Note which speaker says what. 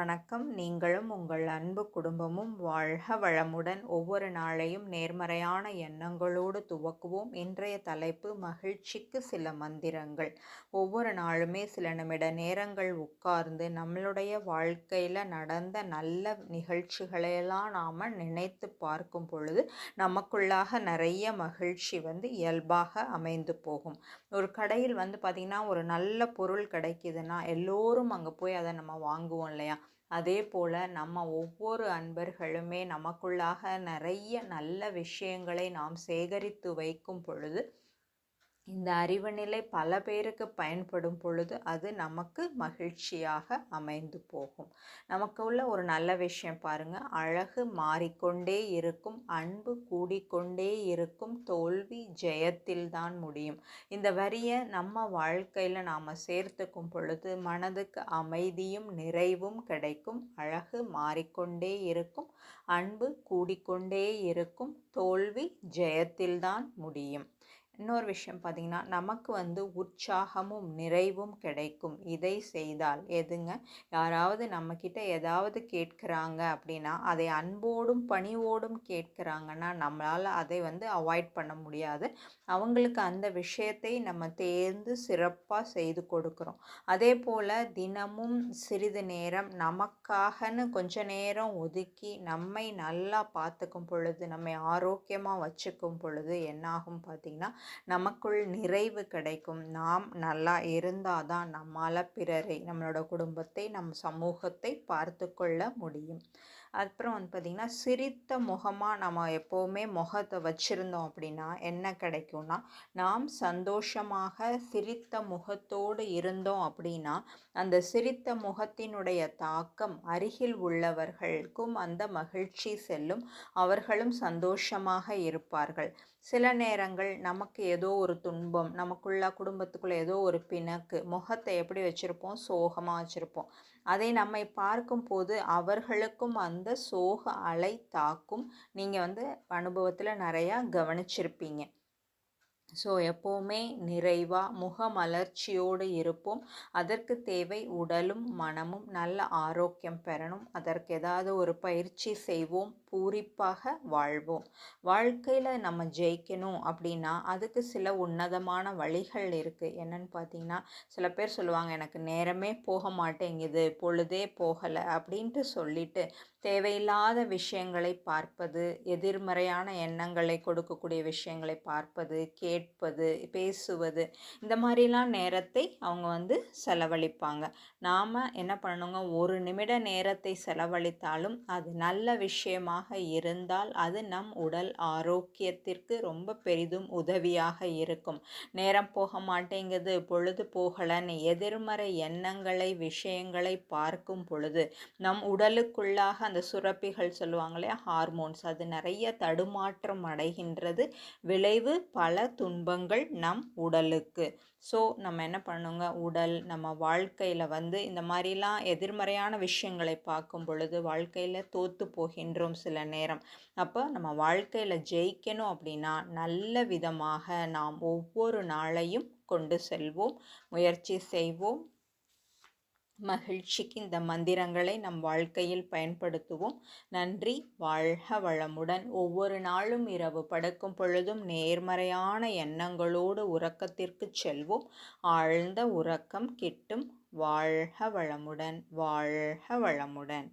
Speaker 1: வணக்கம். நீங்களும் உங்கள் அன்பு குடும்பமும் வாழ்க வளமுடன். ஒவ்வொரு நாளையும் நேர்மறையான எண்ணங்களோடு துவக்குவோம். இன்றைய தலைப்பு மகிழ்ச்சிக்கு சில மந்திரங்கள். ஒவ்வொரு நாளுமே சில நிமிட நேரங்கள் உட்கார்ந்து நம்மளுடைய வாழ்க்கையில் நடந்த நல்ல நிகழ்ச்சிகளையெல்லாம் நாம் நினைத்து பார்க்கும் பொழுது நமக்குள்ளாக நிறைய மகிழ்ச்சி இயல்பாக அமைந்து போகும். ஒரு கடையில் பார்த்திங்கன்னா ஒரு நல்ல பொருள் கிடைக்குதுன்னா எல்லோரும் அங்கே போய் அதை நம்ம வாங்குவோம் இல்லையா? அதே போல் நம்ம ஒவ்வொரு அன்பர்களுமே நமக்குள்ளாக நிறைய நல்ல விஷயங்களை நாம் சேகரித்து வைக்கும் பொழுது இந்த அறிவு நிலை பல பேருக்கு பயன்படும் பொழுது அது நமக்கு மகிழ்ச்சியாக அமைந்து போகும். நமக்கு உள்ள ஒரு நல்ல விஷயம் பாருங்க, அழகு மாறிக்கொண்டே இருக்கும், அன்பு கூடிக்கொண்டே இருக்கும், தோல்வி ஜெயத்தில் தான் முடியும். இந்த வரியை நம்ம வாழ்க்கையில் நாம் சேர்த்துக்கும் பொழுது மனதுக்கு அமைதியும் நிறைவும் கிடைக்கும். அழகு மாறிக்கொண்டே இருக்கும், அன்பு கூடிக்கொண்டே இருக்கும், தோல்வி ஜெயத்தில் தான் முடியும். இன்னொரு விஷயம் பார்த்திங்கன்னா, நமக்கு உற்சாகமும் நிறைவும் கிடைக்கும். இதை செய்தால் எதுங்க, யாராவது நம்மக்கிட்ட ஏதாவது கேட்குறாங்க அப்படின்னா அதை அன்போடும் பணிவோடும் கேட்குறாங்கன்னா நம்மளால் அதை அவாய்ட் பண்ண முடியாது. அவங்களுக்கு அந்த விஷயத்தை நம்ம தேர்ந்து சிறப்பாக செய்து கொடுக்குறோம். அதே போல் தினமும் சிறிது நேரம் நமக்காகன்னு கொஞ்ச நேரம் ஒதுக்கி நம்மை நல்லா பார்த்துக்கும் பொழுது, நம்மை ஆரோக்கியமாக வச்சுக்கும் பொழுது என்னாகும் பார்த்திங்கன்னா, நமக்குள் நிறைவு கிடைக்கும். நாம் நல்லா இருந்தால் தான் நம்மால் பிறரை, நம்மளோட குடும்பத்தை, நம் சமூகத்தை பார்த்து கொள்ள முடியும். அப்புறம் பார்த்திங்கன்னா, சிரித்த முகமாக நம்ம எப்போவுமே முகத்தை வச்சுருந்தோம் அப்படின்னா என்ன கிடைக்கும்னா, நாம் சந்தோஷமாக சிரித்த முகத்தோடு இருந்தோம் அப்படின்னா அந்த சிரித்த முகத்தினுடைய தாக்கம் அருகில் உள்ளவர்களுக்கும் அந்த மகிழ்ச்சி செல்லும். அவர்களும் சந்தோஷமாக இருப்பார்கள். சில நேரங்கள் நமக்கு ஏதோ ஒரு துன்பம், நமக்குள்ள குடும்பத்துக்குள்ளே ஏதோ ஒரு பிணக்கு, முகத்தை எப்படி வச்சுருப்போம், சோகமாக வச்சுருப்போம். அதை நம்மை பார்க்கும் போது அவர்களுக்கும் அந்த சோக அலை தாக்கும். நீங்கள் அனுபவத்தில் நிறையா கவனிச்சிருப்பீங்க. ஸோ எப்போவுமே நிறைவாக முகமலர்ச்சியோடு இருப்போம். அதற்கு தேவை உடலும் மனமும் நல்ல ஆரோக்கியம் பெறணும். அதற்கு ஏதாவது ஒரு பயிற்சி செய்வோம், பூரிப்பாக வாழ்வோம். வாழ்க்கையில் நம்ம ஜெயிக்கணும் அப்படின்னா அதுக்கு சில உன்னதமான வழிகள் இருக்குது. என்னன்னு பார்த்தீங்கன்னா, சில பேர் சொல்லுவாங்க, எனக்கு நேரமே போக மாட்டேங்குது, பொழுதே போகலை அப்படின்ட்டு சொல்லிட்டு தேவையில்லாத விஷயங்களை பார்ப்பது, எதிர்மறையான எண்ணங்களை கொடுக்கக்கூடிய விஷயங்களை பார்ப்பது, கேட்பது, பேசுவது, இந்த மாதிரிலாம் நேரத்தை அவங்க செலவழிப்பாங்க. நாம் என்ன பண்ணணுங்க, ஒரு நிமிட நேரத்தை செலவழித்தாலும் அது நல்ல விஷயமாக இருந்தால் அது நம் உடல் ஆரோக்கியத்திற்கு ரொம்ப பெரிதும் உதவியாக இருக்கும். நேரம் போக மாட்டேங்குது, பொழுது போகலன்னு எதிர்மறை எண்ணங்களை, விஷயங்களை பார்க்கும் பொழுது நம் உடலுக்குள்ளாக அந்த சுரப்பிகள் சொல்லுவாங்களே ஹார்மோன்ஸ், அது நிறைய தடுமாற்றம் அடைகின்றது. விளைவு பல துன்பங்கள் நம் உடலுக்கு. ஸோ நம்ம என்ன பண்ணுங்க, உடல் நம்ம வாழ்க்கையில் இந்த மாதிரிலாம் எதிர்மறையான விஷயங்களை பார்க்கும் பொழுது வாழ்க்கையில் தோற்று போகின்றோம் சில நேரம். அப்போ நம்ம வாழ்க்கையில் ஜெயிக்கணும் அப்படின்னா நல்ல விதமாக நாம் ஒவ்வொரு நாளையும் கொண்டு செல்வோம், முயற்சி செய்வோம். மகிழ்ச்சிக்கு இந்த மந்திரங்களை நம் வாழ்க்கையில் பயன்படுத்துவோம். நன்றி. வாழ்க வளமுடன். ஒவ்வொரு நாளும் இரவு படுக்கும் பொழுதும் நேர்மறையான எண்ணங்களோடு உறக்கத்திற்கு செல்வோம். ஆழ்ந்த உறக்கம் கிட்டும். வாழ்க வளமுடன். வாழ்க வளமுடன்.